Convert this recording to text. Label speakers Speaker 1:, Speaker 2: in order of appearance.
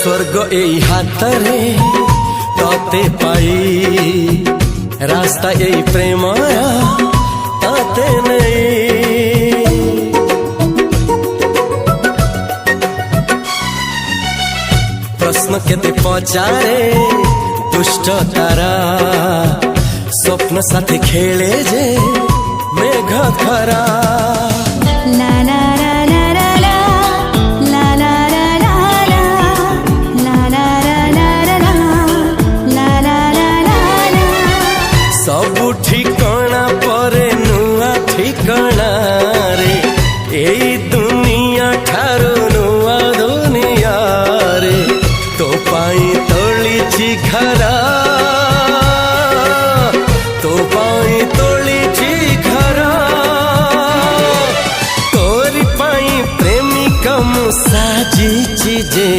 Speaker 1: स्वर्ग एई हातरे तते पाई रास्ता एई प्रेमया ताते नहीं। प्रश्न केते पचारे दुष्ट तारा स्वप्न साथी खेले जे मेघ खरा।
Speaker 2: ला ला ला ला ला ला ला ला ला ला ला ला ला ला ला।
Speaker 1: सबु ठिकाना परे नुआ ठिकाना रे एई दुनिया ठारू नुआ दुनिया रे। तो पाई तोलिछि घरा तो पाई तोलिछि घरा तोरी पाई प्रेमिका मु साजिछि जे।